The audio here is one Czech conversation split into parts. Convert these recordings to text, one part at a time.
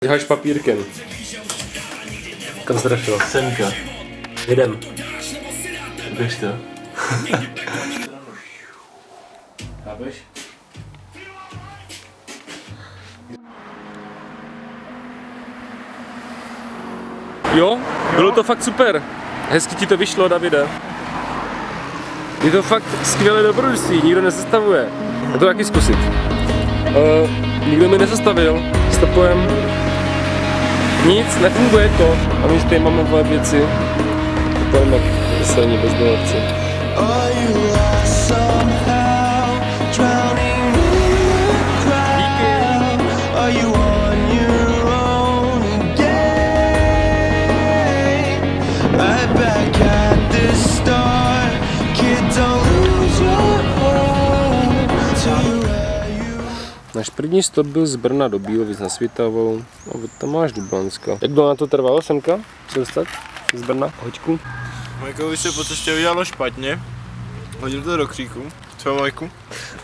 Haš papírkem. Kam jsi došel? Semka. Jedem. Běž to. Chápeš? Jo, bylo to fakt super. Hezky ti to vyšlo, Davide. Je to fakt skvělé dobrodružství, nikdo nezastavuje. Je to taky zkusit. Nikdo mi nezastavil, stopujem. Nic, nefunguje to. A my tady máme nové věci. Stopujeme zase ani bez dohodci. Náš první stop byl z Brna do Bílovic na Svitavou a tam máš do Blanska. Jak dlouho na to trvalo, Semka? Co dostat z Brna? Hoďku? Majkovi se po cestě udělalo špatně. Hodil to do kříku. Co, Majku?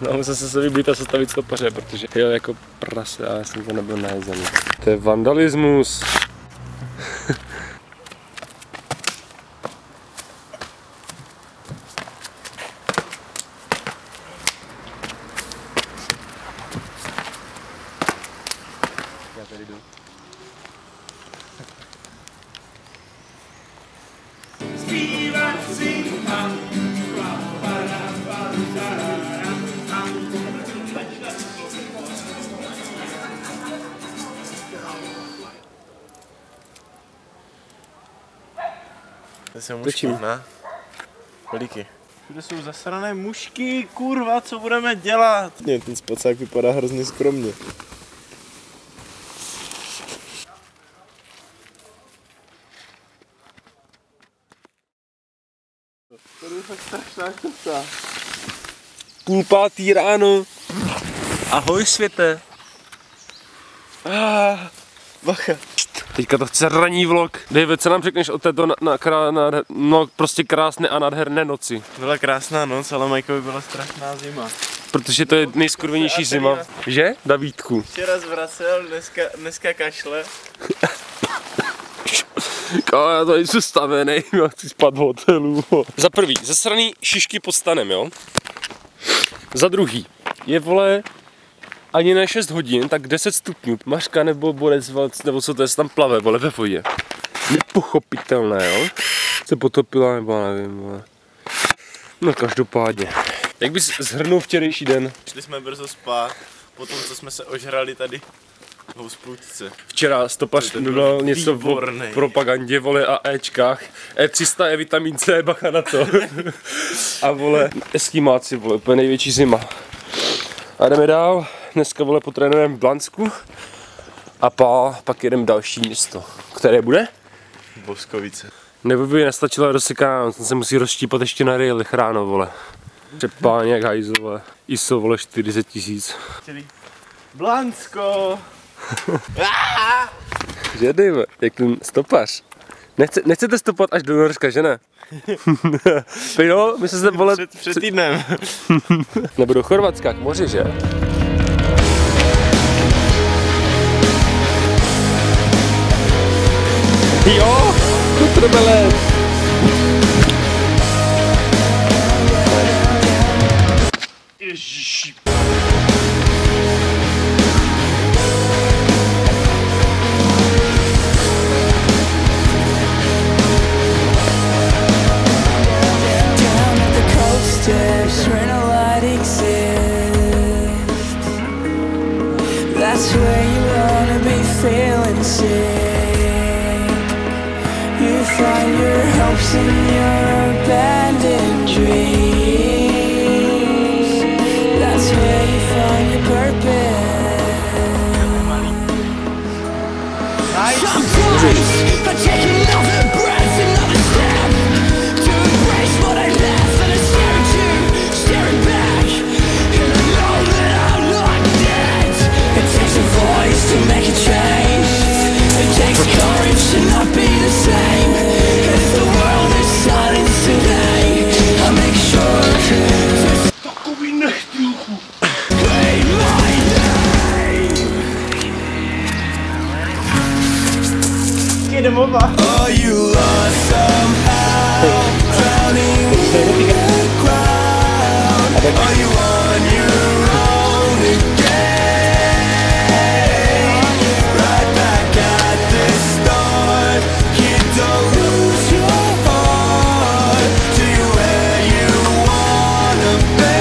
No, musel jsem se vyblít a sestavit stopaře, protože jel jako prase a já jsem to nebyl najezený. To je vandalismus. Já tady jdu. To jsou mušky, ne? Koliký? Všude jsou zasrané mušky, kurva, co budeme dělat? Ten spacák vypadá hrozně skromně. To je fakt strašná kota. 4:30 ráno. Ahoj světe. Bacha. Teďka to chce ranní vlog. David, co nám řekneš o této prostě krásné a nádherné noci? Byla krásná noc, ale Majkovi byla strašná zima. Protože to je nejskurvenější zima. Že, Davídku? Včera zvracel, dneska kašle. Já to nejsem stavený, já chci spát v hotelu. Za prvý, zasraný šišky pod stanem, jo? Za druhý, je vole ani ne 6 hodin, tak 10 stupňů. Mařka nebo borec, nebo co to je, tam plave, vole, ve vodě. Nepochopitelné, jo? Se potopila, nebo nevím, vole. No každopádně. Jak bys shrnul včerejší den? Šli jsme brzo spát, potom co jsme se ožrali tady v hospůdce. Včera stopař dodal něco o propagandě, vole, a Ečkách. E300 je vitamin C, bacha na to. A vole, eskimáci, vole, úplně největší zima. A jdeme dál, dneska, vole, potrénujeme v Blansku. A pak jedeme další město. Které bude? Boskovice. Nebo by nestačilo rozsekáno, se musí rozštípat ještě na rejlech ráno, vole. Přepáně jak hajzl, vole. ISO, vole, 40 000. Blansko! Že dejme, jak ten stopař. Nechcete stopat až do Norska, že ne? Jo, my se vole... Před týdnem. Nebo do Chorvatska, k moři, že? Jo, kutrbele. Ježiši. That's where you wanna be feeling sick. You find your hopes in your abandoned dreams. That's where you find your purpose. Sometimes I take another breath, another step to embrace what I left, and I stare at you, staring back, and I know that I'm not dead. It takes a voice to make a change. It takes courage to not be the same. And if the world is silent today, I'll make sure to Takový nechtílku. claim my name. jedeme oba. Are you lost somehow, drowning in the crowd? Are you on your own again? Right back at the start. Kid, don't lose your heart to where you wanna be.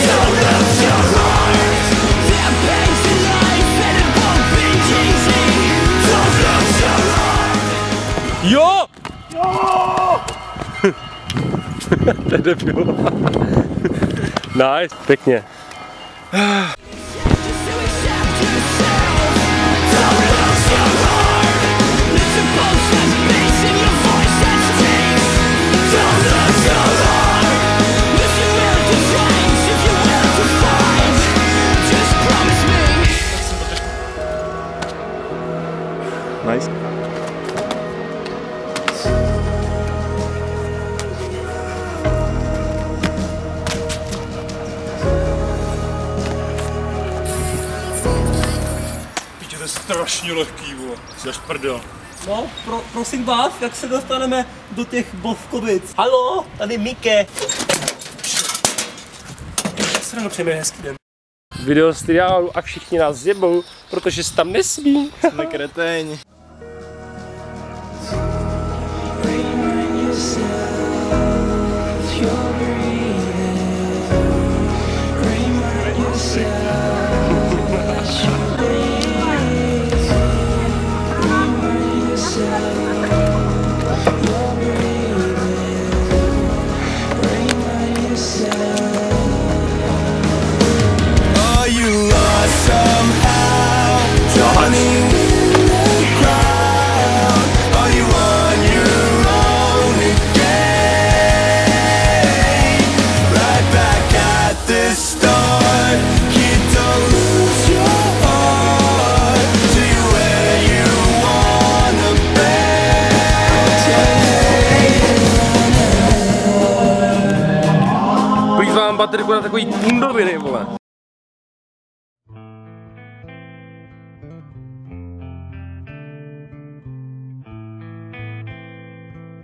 Don't lose your heart. There are pains in life and it won't be easy. Don't lose your heart. Jo! To je debil. Nice, pěkně. Just to accept yourself. Don't lose your heart. Listen both and bass in your voice that speaks. Don't lose your heart. If you will to change, if you will to find, just promise me. Nice. To je strašně lehký, vole. Jsi až prdel. No, prosím vás, jak se dostaneme do těch Boskovic? Haló, tady Mike. Srano, přejme hezký den. Video z triálu a všichni nás zjebou, protože se tam nesmí. Jsme kreténi. Are you lost somehow, drowning in the crowd? Are you on your own again? Right back at the start. Kid, don't lose your heart to where you wanna be. Plýtvám baterku na takový kundoviny, vole.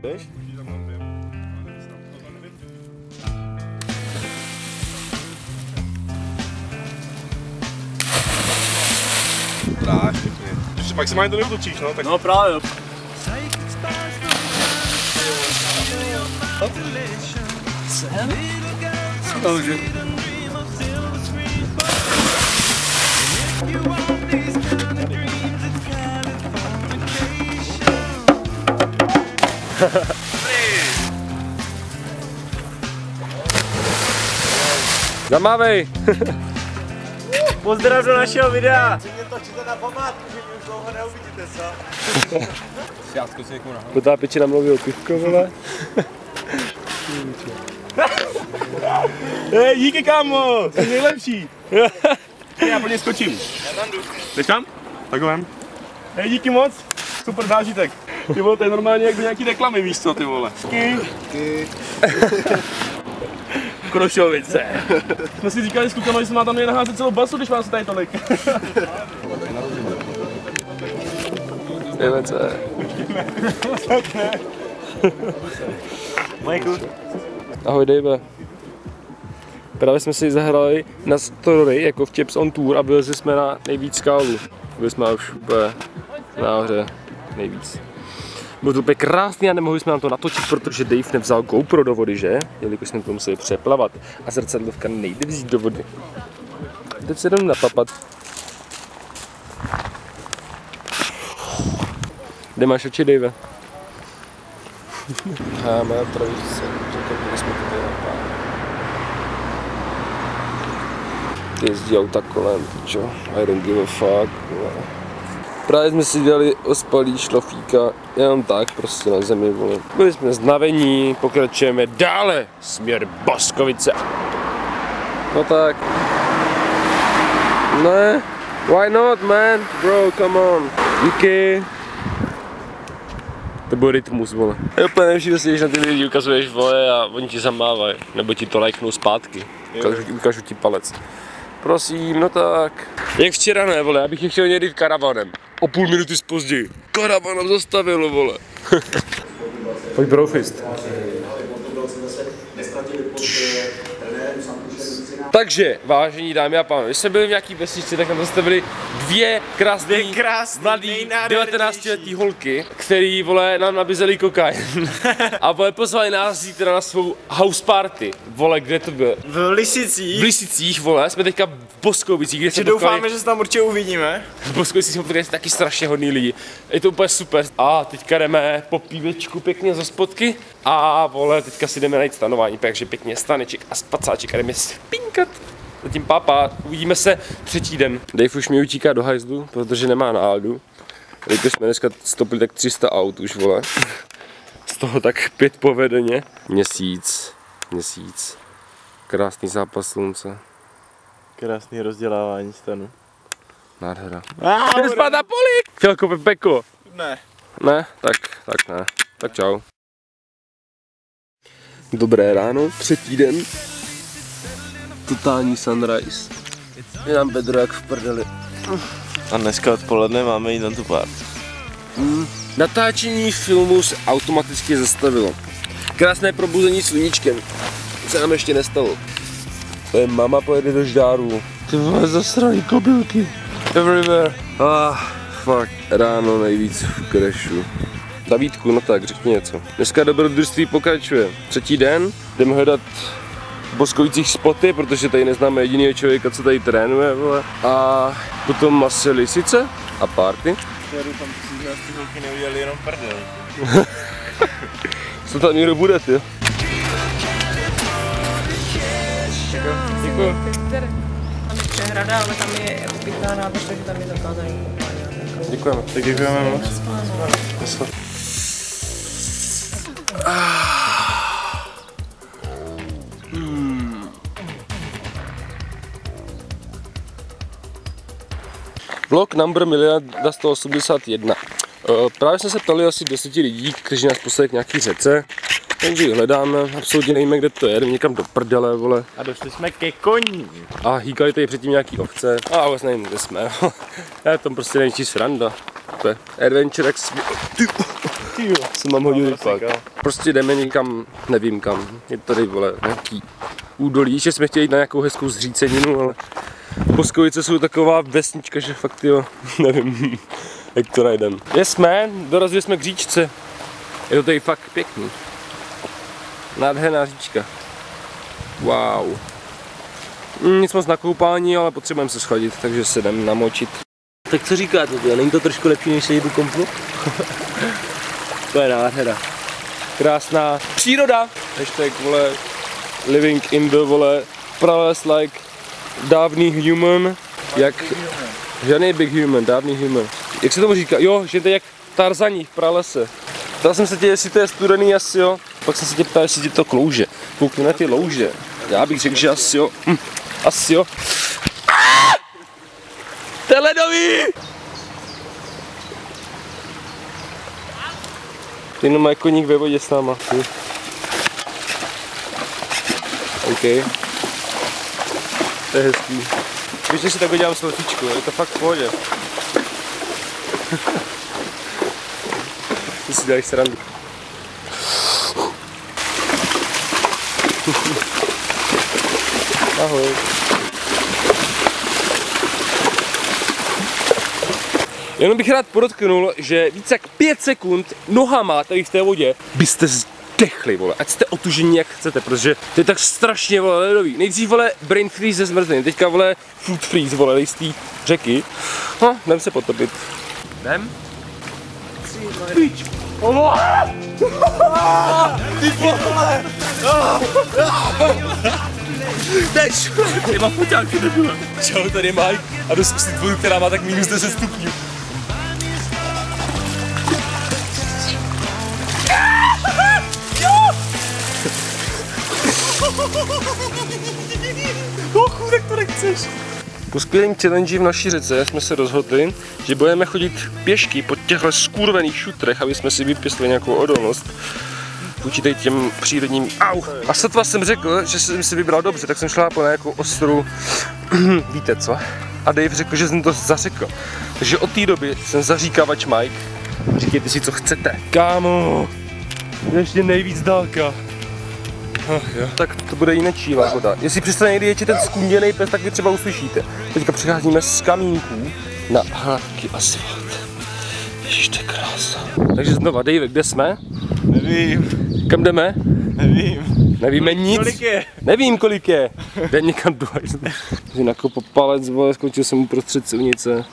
Jdeš? Dráž, pěkně. Ještě pak si máš to neutočíš, no, tak No právě. Zamávej! Pozdrav do našeho videa. Si mě točíte na památku, že mě už dlouho neuvidíte, co? Potápěči namluví o pivko, vole. Hej, díky kámo, jsi nejlepší. Já po něj skočím. Jdeš tam? Tak ho vem. Hej, díky moc, super zážitek. Ty vole, to je normálně jak do nějaký reklamy, víš co, ty vole. Krošovice. Jsme si říkali s klukama, že se má tam jen naházet celou basu, když vás tady tolik. Jdeme se. Michael. Ahoj Dave. Právě jsme si zahrali na story jako v Chips on Tour a vylezli jsme na nejvíc skálu. Byli jsme už úplně nahoře nejvíc. Bylo to úplně krásný a nemohli jsme nám to natočit, protože Dave nevzal GoPro do vody, že? Jelikož jsme to museli přeplavat a zrcadlovka nejde vzít do vody. Teď se jdem napapat. Kde máš oči, Dave? Máme trojice, řekli jsme to tady na pár. Jezdí auta kolem, čo? I don't give a fuck. Právě jsme si dělali ospalý šlofíka, jenom tak, prostě na zemi, vole. Byli jsme znavení, pokračujeme dále, směr Boskovice. No tak. Ne, why not, man? Bro, come on. Díky. To byl rytmus, vole. Je úplně nejlepší, že si jdeš na ty lidi, ukazuješ, vole, a oni ti zamávají, nebo ti to lajknou zpátky. Ukážu ti palec. Prosím, no tak. Jak včera ne, vole, já bych je chtěl někdy karavanem. O půl minuty později. Karavan nám zastavilo, vole. Pojď brofist. Takže, vážení dámy a pánové, když jsme byli v nějaký vesničce, tak nám zastavili dvě krásné mladý 19letý holky, který, vole, nám nabízeli kokain. A vole, pozvali nás jít teda na svou house party. Vole, kde to bylo? V Lisicích. V Lisicích, vole, jsme teďka v Boskovicích, kde se doufáme, že se tam určitě uvidíme. V Boskovicích jsme potkali taky strašně hodný lidi. Je to úplně super. A teďka jdeme po pívečku pěkně z hospodky. A vole, teďka si jdeme najít stanování, takže pěkně staneček a spacáček a jdeme spinkat. Zatím pápa, uvidíme se třetí den. Dave už mi utíká do hajzlu, protože nemá náladu. Když jsme dneska stopili tak 300 aut už, vole. Z toho tak 5 povedeně. Měsíc. Krásný zápas slunce. Krásný rozdělávání stanu. Nádhera. Jdem spát na poli! Chtělko Pepeko. Ne. Ne? Tak ne. Tak čau. Dobré ráno, třetí den. Totální sunrise. Je nám bedro jak v prdeli. A dneska odpoledne máme jít na tu pár. Natáčení filmu se automaticky zastavilo. Krásné probuzení sluníčkem. To se nám ještě nestalo. To je mama pojede do Ždáru. Ty vole, zasraný kobylky. Everywhere. Fuck. Ráno nejvíc v krešu. Davídku, no tak, řekni něco. Dneska dobrodružství pokračuje. Třetí den, jdeme hledat v Boskovicích spoty, protože tady neznáme jedinýho člověka, co tady trénuje, vole. A potom asi Lisice a party. Včeru tam si z ty holky neudělali jenom prdel. Co tam někdo bude, ty? Děkuji. Tam je přehrada, ale tam je jako pitná nádrž, takže tam je zakázaný koupání. Děkujeme. Tak děkujeme moc. Vlog number 181. Právě jsme se ptali asi 10 lidí, kteří nás poslali k nějaký řece. Takže ji hledáme, absolutně nevíme, kde to je, jdeme někam do prdele, vole. A došli jsme ke koní. A hýkali tady předtím nějaký ovce. A vůbec nevím, kde jsme. Je to prostě největší sranda. To je adventure, jak jsem mám hodil vypak. Prostě jdeme někam, nevím kam. Je tady, vole, nějaký údolí, že jsme chtěli jít na nějakou hezkou zříceninu, ale Boskovice jsou taková vesnička, že fakt jo, nevím, jak to najdem. Dorazili jsme k říčce. Je to tady fakt pěkný. Nádherná říčka. Wow. Nic moc na koupání, ale potřebujeme se schladit, takže se jdem namočit. Tak co říkáte, to? Není to trošku lepší, než sedět u kompu? To je nádhera. Krásná příroda. Hashtag, vole, living in the, vole, prales like dávný human. Jak... Žádný big human, dávný human. Jak se tomu říká? Jo, že to je jak Tarzaní v pralese. Ptal jsem se tě, jestli to je studený, asi jo. Pak jsem se tě ptal, jestli tě to klouže. Koukni na ty louže. Já bych řekl, že asi jo. Asi jo. To je ledový! Jenom má koník ve vodě s náma. OK. To je hezký. Víš, že si tak udělám selfiečku, je to fakt v pohodě. Ty si děláš srandu. Ahoj. Jenom bych rád podotknul, že více jak 5 sekund nohama tady v té vodě byste zdechli, vole, ať jste otužení jak chcete, protože to je tak strašně, vole, ledový. Nejdřív, vole, brain freeze ze zmrzliny, teďka, vole, food freeze, vole, z té řeky. No, jdem se potopit. Jdem? Píč! Ty vole! Tež! Já mám foťáky, nebyle. Čau, tady je Mike a jdu zkusit vodu, která má tak minus 10 stupňů. Chudek, to nechceš. Po skvělým challenge v naší řece jsme se rozhodli, že budeme chodit pěšky po těchto skurvených šutrech, aby jsme si vypěstili nějakou odolnost. vůči těm přírodním. Au! A sotva jsem řekl, že jsem si vybral dobře, tak jsem šlápl na nějakou ostru. Víte co? A Dave řekl, že jsem to zařekl. Takže od té doby jsem zaříkávač Mike. Říkejte si, co chcete. Kámo! Ještě nejvíc dálka. Jo. Tak to bude jinečíla voda. Jestli přestane někdy ječe ten skunděnej pes, tak vy třeba uslyšíte. Teďka přecházíme z kamínků na hladký asfalt. Ježiš, to je krása. Takže znova, Dave, kde jsme? Nevím. Kam jdeme? Nevím. Nevíme nic. Kolik je? Nevím, kolik je. Jde někam do až. Nakopl palec, vole, skočil jsem uprostřed silnice.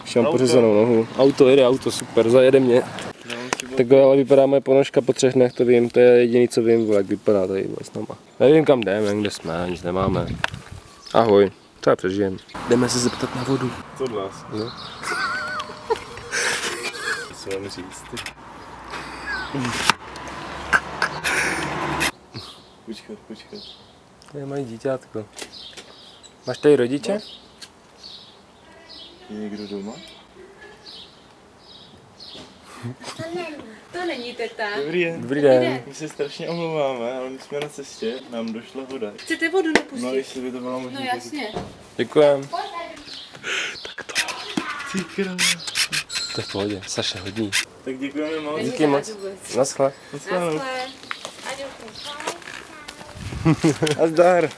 Už mám pořezanou nohu. Auto jede, auto, super, zajede mě. Takhle ale vypadá moje ponožka po 3 dnech, to vím, to je jediný, co vím, jak vypadá tady s náma. Nevím, kam jdeme, kde jsme, nic nemáme. Ahoj, třeba přežijem. Jdeme se zeptat na vodu. To od vás. Jo. Co mám říct? Počkat. Tady mají díťátko. Máš tady rodiče? Je někdo doma? To není teta. Dobrý den. Dobrý den. My se strašně omlouváme, ale my jsme na cestě, nám došla voda. Chcete vodu nepustit? No, jestli by to bylo možné. No jasně. Děkujem. Tak to. Ty krávo. To je v pohodě, Saše hodí. Tak děkujeme moc. Díky moc. Naschle. Naschle. A zdar.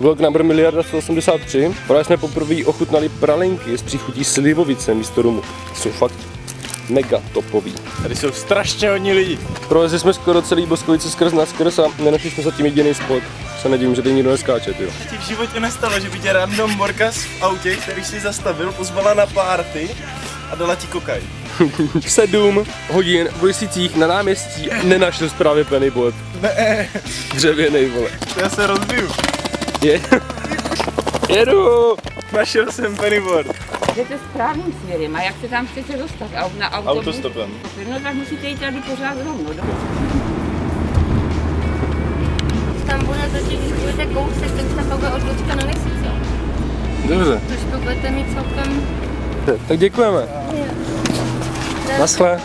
Vlog number 1,183. Právě jsme poprvé ochutnali pralinky s příchutí slivovice místo rumu. Jsou fakt mega topový. Tady jsou strašně hodní lidi. Prolezli jsme skoro celý Boskovice skrz na skrz a nenašli jsme zatím jediný spot. Se nedivím, že tady nikdo neskáče, tyjo. Ti v životě nestalo, že by tě random borka v autě, který si zastavil, pozvala na party a dala ti kokaj. 7 hodin v Lisicích na náměstí nenašel jsi právě pennyboard. Ne. Dřevěnej, vole. Já se rozbiju. Jedu! Našel jsem pennyboard. Jdete správným směrem a jak se tam chcete dostat? Na autobus? Autostopem. No tak musíte jít tady pořád rovno. Tam bude totiž, když budete kousek, tak tam pak bude odbočka na Lisice. Dobře. Trošku budete mít celkem... Tak děkujeme. Naschle.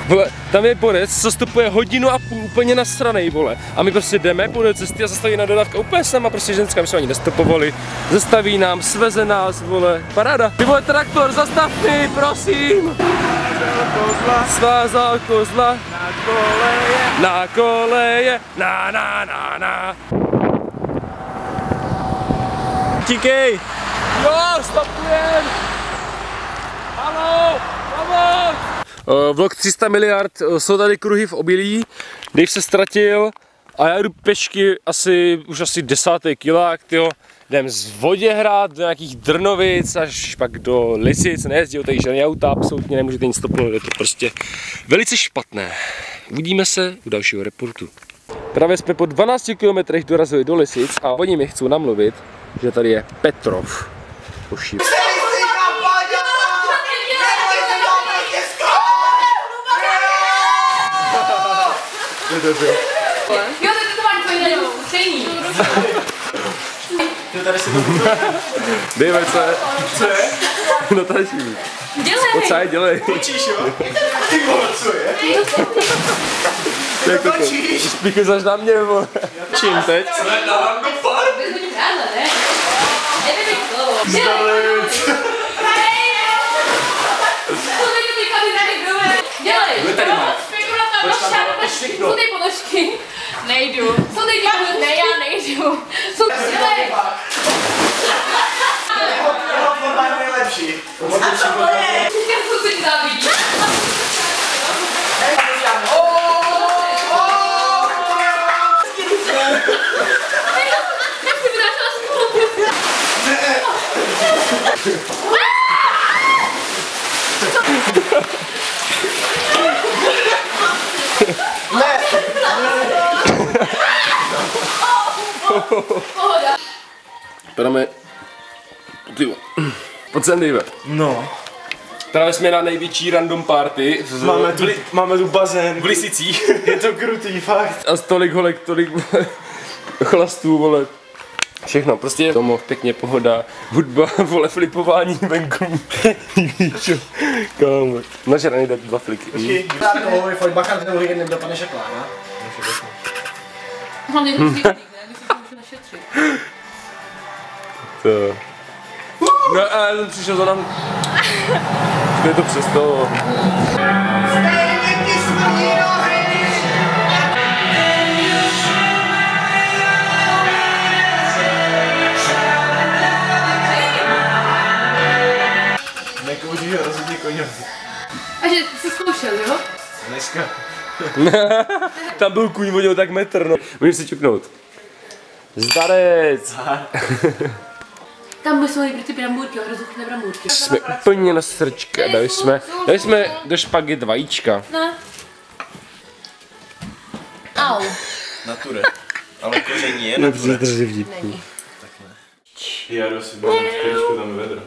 Vole, tam je borec, co stopuje 1,5 hodiny úplně nasranej, vole. A my prostě jdeme po cestě a zastaví na dodávka úplně sama, prostě ženská, my jsme ani nestopovali. Zastaví nám, sveze nás, vole, paráda. Ty vole, traktor, zastav mi, prosím. Svázal kozla na koleje, na. Tíkej! Jo, stopujem! Haló, pomoc! Vlog 300 miliard, jsou tady kruhy v obilí, Dave se ztratil a já jdu pešky už asi 10. kilák, tyjo. Jdem z Voděhrad do nějakých Drnovic až pak do Lisic, nejezdí tady žádný auta, absolutně nemůžete nic stopnout, je to prostě velice špatné. Uvidíme se u dalšího reportu. Právě jsme po 12 kilometrech dorazili do Lisic a oni mi chcou namluvit, že tady je Petrov. Oši. Jo, to máš pojďte, stejný. Dejme, co je? Natáčím. Dělej. Dělej. Točíš, jo? Ty vole, co je? Jak to spíkuj zaž na mě, vole. Čím teď? Jsou ty ponožky? Nejdu. Jsou ty ponožky? Ne, já nejdu. Jsou dělej. Jeho forma je nejlepší. Co se ti závidí? Jak jsi vydášela spolu? Pohoda. Jdeme. Tyjo. Pojď sem, Dave. No. Právě jsme na největší random party. Máme tu bazén. V Lisicích. Je to krutý, fakt. A tolik holek, tolik chlastů, vole. Všechno, prostě domov, pěkně pohoda, hudba, vole, flipování venku. Kámo, nažraný dát 2 fliky. Fojt bacha, že dlouhý den dopadne šaklána. Hlavně to musí ne? My si to můžeme našetřit. To. No a já jsem přišel za nám. Je to přesto. Nekouří, že rozhodně koně. A že jsi zkoušel, jo? Dneska. Tam byl kůň, vodil tak metr, no. Můžeme si čuknout. Zdarec! Tam by jsme ty brambůrky, rozhuchné brambůrky. Jsme úplně na srdčka, dali jsme do špaget vajíčka. Ne. Au. Nature. Ale koření je nature. Není. Já si budu tam vedro.